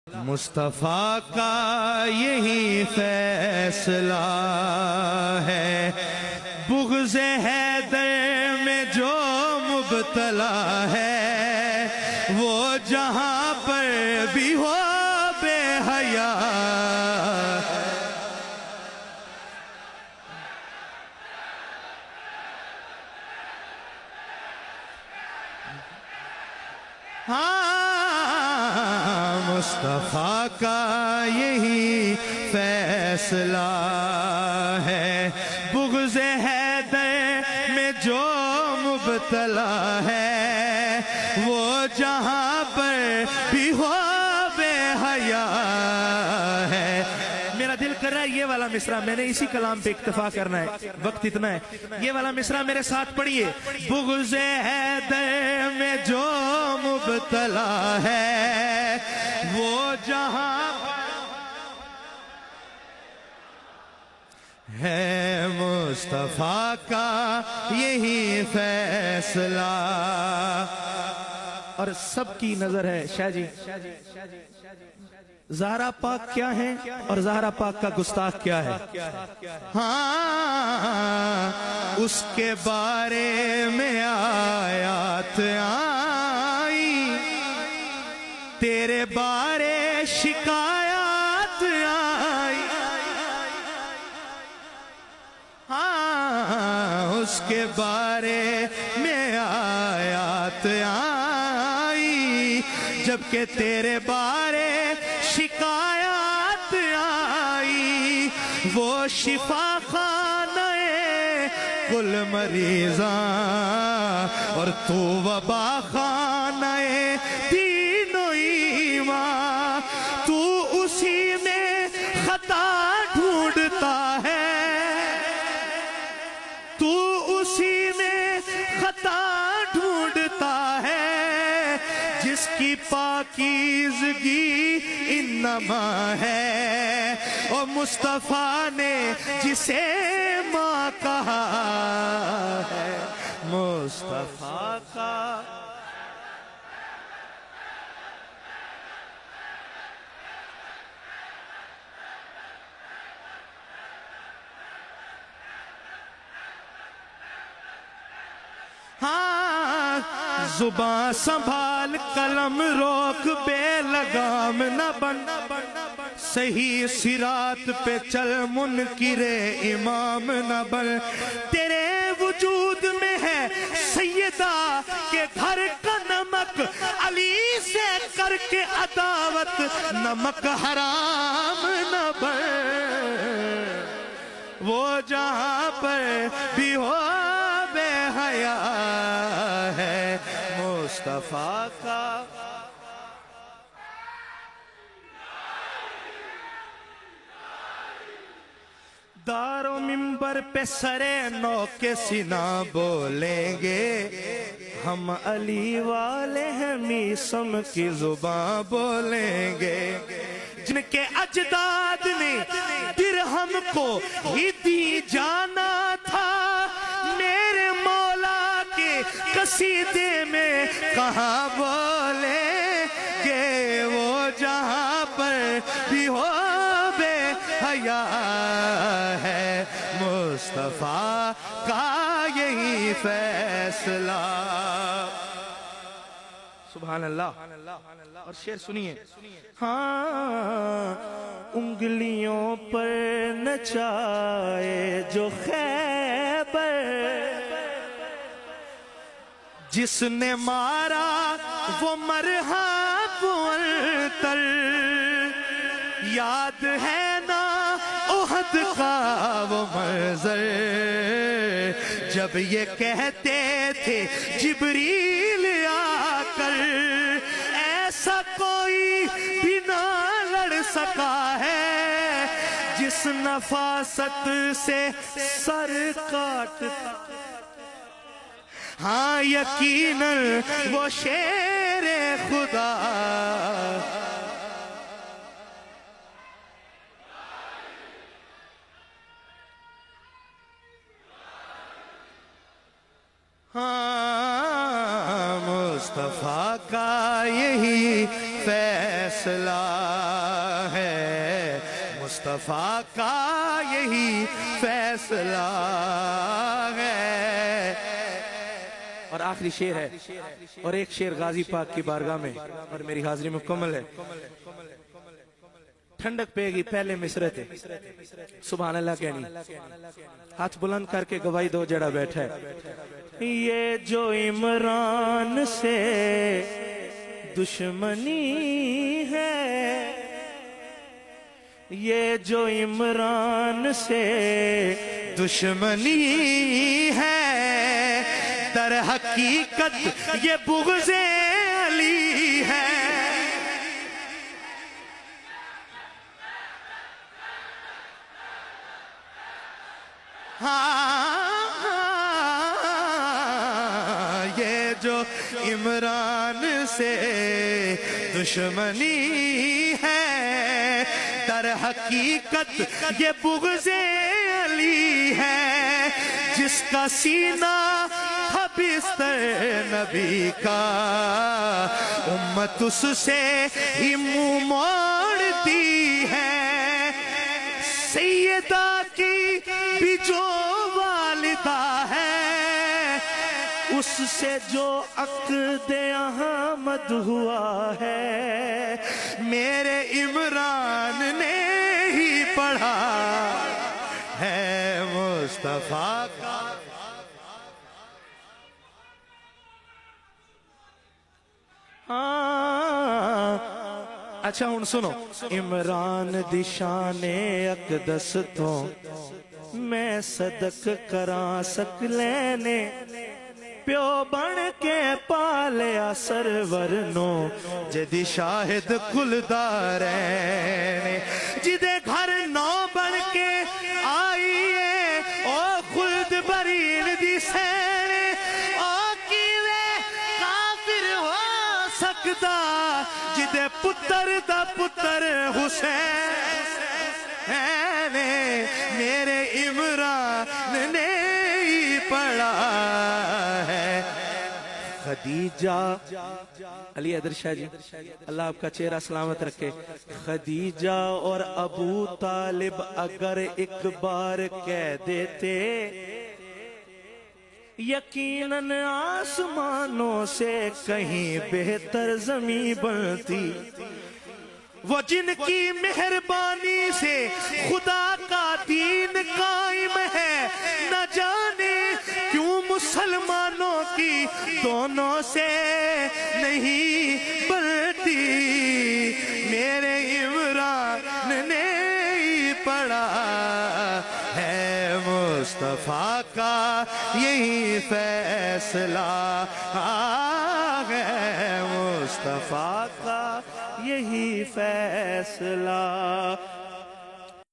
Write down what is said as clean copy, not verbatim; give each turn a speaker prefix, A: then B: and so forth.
A: مصطفیٰ کا یہی فیصلہ ہے، بغض حیدر میں جو مبتلا ہے، وہ جہاں پر بھی ہو بے حیا۔ مصطفیٰ کا یہی فیصلہ ہے، بغض حیدر میں جو مبتلا ہے، وہ جہاں پر بھی ہو بے حیا ہے۔ میرا دل کر رہا ہے یہ والا مصرع، میں نے اسی کلام پہ اکتفا کرنا ہے، وقت اتنا ہے۔ یہ والا مصرع میرے ساتھ پڑھیے۔ بغض حیدر میں جو مبتلا ہے، وہ جہاں ہے، مصطفیٰ کا یہی فیصلہ۔ اور سب کی نظر ہے شاہ جی، زہرا پاک کیا ہے اور زہرا پاک کا گستاخ کیا ہے؟ ہاں اس کے بارے میں آیات آئی، تیرے بارے شکایات آئی۔ ہاں اس کے بارے میں آیات آئی، جبکہ تیرے بارے شکایات آئی۔ وہ شفا خانہ کل مریضاں اور تو وبا خانہ دین و ایمان، تو اسی میں خطا ڈھونڈتا ہے، تو اسی میں خطا ڈھونڈتا ہے، جس کی پاکیزگی انما ہے۔ اور مصطفیٰ نے جسے ماں کہا ہے، مصطفیٰ کا زباں سنبھال قلم روک، بے لگام نہ بن، صحیح صراط پہ چل، منکر امام نہ بن۔ تیرے وجود میں ہے سیدہ کے گھر کا نمک، علی سے کر کے عداوت، نمک حرام نہ بن۔ وہ جہاں پر بھی ہو بے حیا ہے، مصطفیٰ کا دار و منبر پہ سرے نو کے سینہ بولیں گے، ہم علی والے ہیں، میسم کی زباں بولیں گے۔ جن کے اجداد نے درہم کو ہی دی جانا تھا، میرے مولا کے قصیدے میں کہاں بولیں گے۔ وہ جہاں پر بھی ہو بے حیا ہے، مصطفیٰ کا یہی فیصلہ۔ سبحان اللہ۔ اور شعر سنیے۔ ہاں انگلیوں پر نچائے جو خیبر، جس نے مارا وہ مرحب ورتر، یاد ہے نا احد کا وہ منظر، جب یہ کہتے تھے جبریل آ کر، ایسا کوئی بھی نہ لڑ سکا ہے، جس نفاست سے سر کاٹتا۔ ہاں یقیناً وہ شیر خدا، ہاں مصطفیٰ کا یہی فیصلہ ہے، مصطفیٰ کا یہی فیصلہ ہے۔
B: اور آخری شعر ہے، اور ایک شعر غازی پاک کی بارگاہ میں، اور میری حاضری مکمل ہے۔ ٹھنڈک پے گی پہلے مصرے تھے، سبحان اللہ کہنی، ہاتھ بلند کر کے گواہی دو جڑا بیٹھا ہے۔ یہ جو عمران سے دشمنی ہے، یہ جو عمران سے
A: دشمنی ہے، در حقیقت یہ بغض علی ہے۔ یہ جو عمران سے دشمنی ہے، در حقیقت یہ بغض علی ہے۔ جس کا سینہ تھا بستر نبی کا، امت اس سے ہی منہ موڑتی ہے۔ سیدہ کی بھی جو والدہ ہے، اس سے جو عقد احمد ہوا ہے، میرے عمران نے ہی پڑھا ہے مصطفیٰ کا۔
B: اچھا ہن سنو، عمران دی شان اقدس تو میں صدق کراں سکلینے، پیو بن کے پالیا سرور نو،
A: جدی شاہد کلدارین، جدے گھر نو بن کے آئیے او خلد برین دی سینے، او کیوے کافر ہو سکتا جدے پتر دا پتر حسین، میرے عمران نے ہی پڑھا ہے۔
B: خدیجہ، علی حیدر شاہ جی اللہ آپ کا چہرہ سلامت رکھے، خدیجہ اور ابو طالب اگر ایک بار کہہ دیتے، یقیناً آسمانوں سے کہیں بہتر زمین بنتی۔
A: وہ جن کی مہربانی سے خدا کا دین قائم ہے، نہ جانے کیوں مسلمانوں کی دونوں سے نہیں بنتی۔ میرے عمران نے ہی پڑھا ہے مصطفیٰ کا یہی فیصلہ ہے، مصطفیٰ کا یہی فیصلہ